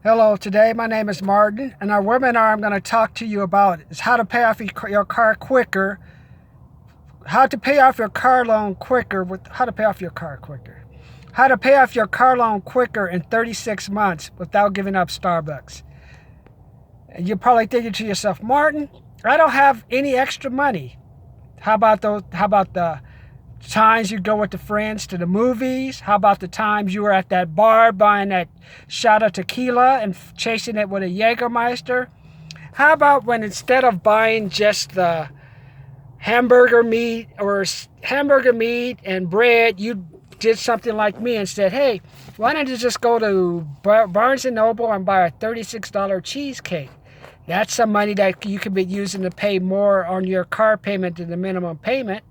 Hello, today my name is Martin, and our webinar I'm going to talk to you about is how to pay off your car quicker, how to pay off your car loan quicker, how to pay off your car loan quicker in 36 months without giving up Starbucks. And you're probably thinking to yourself, Martin, I don't have any extra money. How about the times you go with the friends to the movies? How about the times you were at that bar buying that shot of tequila and chasing it with a Jägermeister? How about when instead of buying just the hamburger meat and bread, you did something like me and said, hey, why don't you just go to Barnes & Noble and buy a $36 cheesecake? That's some money that you could be using to pay more on your car payment than the minimum payment.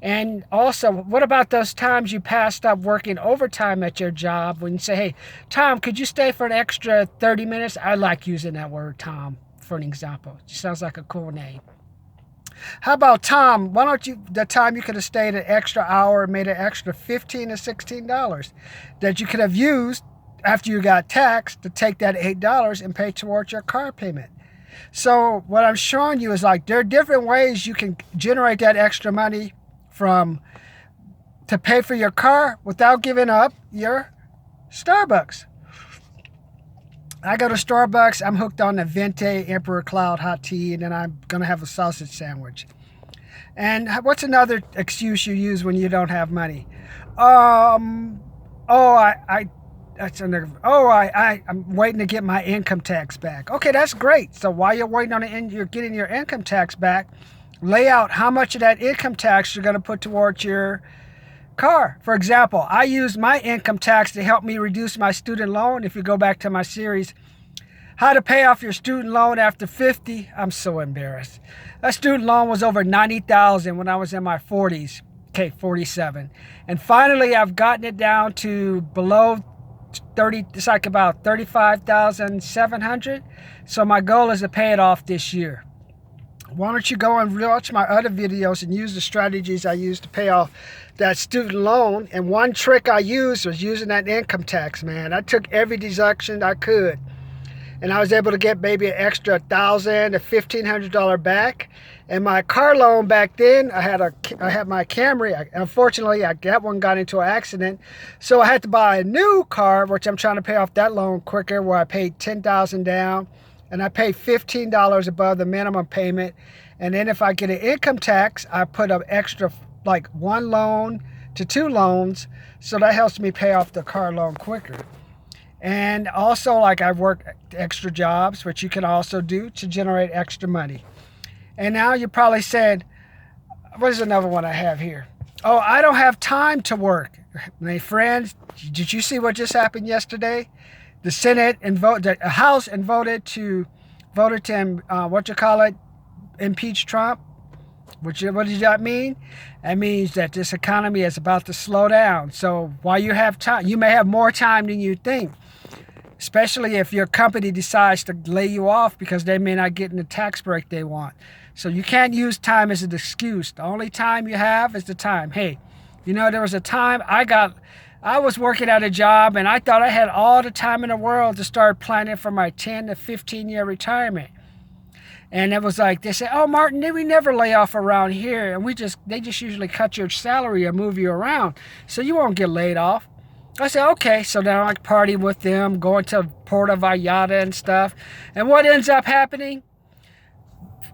And also, what about those times you passed up working overtime at your job when you say, hey, Tom, could you stay for an extra 30 minutes? I like using that word, Tom, for an example. It sounds like a cool name. How about Tom, why don't you, the time you could have stayed an extra hour and made an extra $15 to $16 that you could have used after you got taxed to take that $8 and pay towards your car payment. So what I'm showing you is like there are different ways you can generate that extra money to pay for your car without giving up your Starbucks. I go to Starbucks, I'm hooked on the Venti Emperor Cloud hot tea, and then I'm going to have a sausage sandwich. And what's another excuse you use when you don't have money? I'm waiting to get my income tax back. Okay, that's great. So while you're waiting on you're getting your income tax back, lay out how much of that income tax you're going to put towards your car. For example, I use my income tax to help me reduce my student loan. If you go back to my series, how to pay off your student loan after 50, I'm so embarrassed. That student loan was over $90,000 when I was in my 40s. Okay, 47. And finally, I've gotten it down to below 30, it's like about $35,700. So my goal is to pay it off this year. Why don't you go and watch my other videos and use the strategies I used to pay off that student loan? And one trick I used was using that income tax, man. I took every deduction I could, and I was able to get maybe an extra $1,000 to $1,500 back. And my car loan back then, I had my Camry. Unfortunately, that one got into an accident, so I had to buy a new car, which I'm trying to pay off that loan quicker, where I paid $10,000 down. And I pay $15 above the minimum payment. And then if I get an income tax, I put an extra, like 1 loan to 2 loans. So that helps me pay off the car loan quicker. And also, like, I work extra jobs, which you can also do to generate extra money. And now you probably said, what is another one I have here? Oh, I don't have time to work. My friends, did you see what just happened yesterday? The Senate the House voted to impeach Trump. What does that mean? That means that this economy is about to slow down. So while you have time, you may have more time than you think, especially if your company decides to lay you off because they may not get in the tax break they want. So you can't use time as an excuse. The only time you have is the time. Hey, there was a time I was working at a job and I thought I had all the time in the world to start planning for my 10 to 15 year retirement. And it was like, they said, oh, Martin, we never lay off around here. And they just usually cut your salary or move you around, so you won't get laid off. I said, okay. So now I party with them, going to Puerto Vallarta and stuff. And what ends up happening?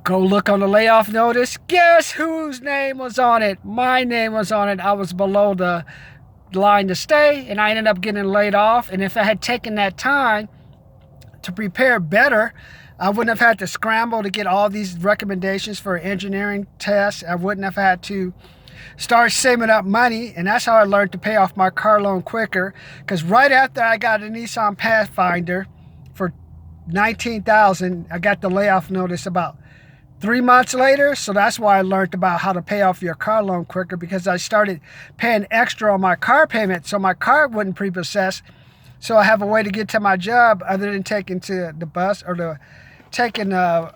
Go look on the layoff notice. Guess whose name was on it? My name was on it. I was below the line to stay, and I ended up getting laid off. And if I had taken that time to prepare better, I wouldn't have had to scramble to get all these recommendations for engineering tests. I wouldn't have had to start saving up money, and that's how I learned to pay off my car loan quicker. Because right after I got a Nissan Pathfinder for $19,000, I got the layoff notice about 3 months later. So that's why I learned about how to pay off your car loan quicker, because I started paying extra on my car payment so my car wouldn't pre-process. So I have a way to get to my job other than taking to the bus or taking the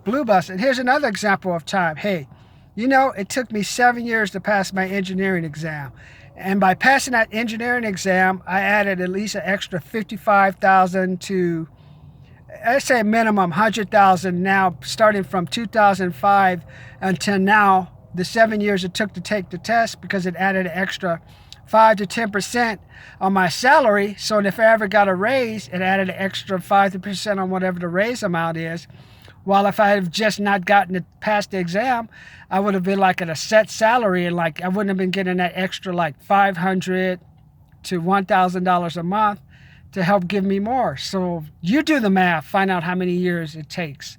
blue bus. And here's another example of time. Hey, it took me 7 years to pass my engineering exam. And by passing that engineering exam, I added at least an extra $55,000 to, I say minimum $100,000 now, starting from 2005 until now, the 7 years it took to take the test, because it added an extra 5 to 10% on my salary. So if I ever got a raise, it added an extra 5 to 10% on whatever the raise amount is. While if I had just not gotten it past the exam, I would have been like at a set salary, and like I wouldn't have been getting that extra like $500 to $1,000 a month to help give me more. So you do the math, find out how many years it takes.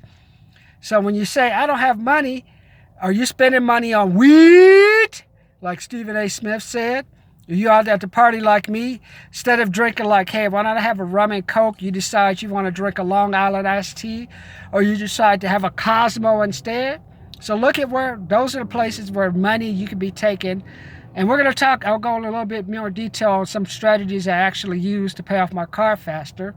So when you say, I don't have money, are you spending money on weed, like Stephen A. Smith said? Are you out at the party like me? Instead of drinking like, hey, why not have a rum and Coke, you decide you want to drink a Long Island iced tea, or you decide to have a Cosmo instead. So look at where, those are the places where money you can be taken. And we're going to talk, I'll go in a little bit more detail on some strategies I actually use to pay off my car faster.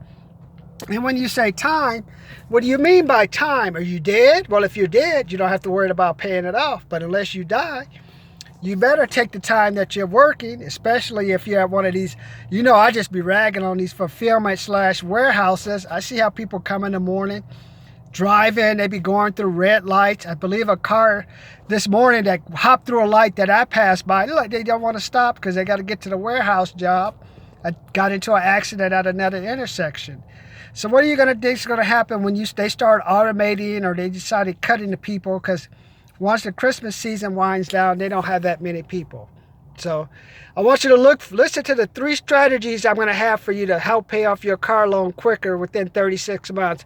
And when you say time, what do you mean by time? Are you dead? Well, if you're dead, you don't have to worry about paying it off. But unless you die, you better take the time that you're working, especially if you're at one of these, I just be ragging on these fulfillment/warehouses. I see how people come in the morning, drive in, they be going through red lights. I believe a car this morning that hopped through a light that I passed by, like they don't want to stop because they got to get to the warehouse job. I got into an accident at another intersection. So what are you going to think is going to happen when they start automating, or they decided cutting the people? Because once the Christmas season winds down, they don't have that many people. So I want you to listen to the 3 strategies I'm going to have for you to help pay off your car loan quicker within 36 months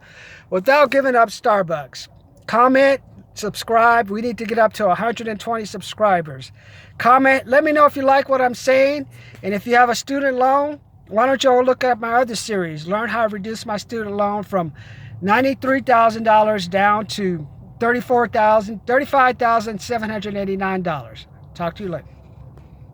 without giving up Starbucks. Comment, subscribe. We need to get up to 120 subscribers. Comment. Let me know if you like what I'm saying. And if you have a student loan, why don't you all look at my other series? Learn how to reduce my student loan from $93,000 down to $35,789. Talk to you later.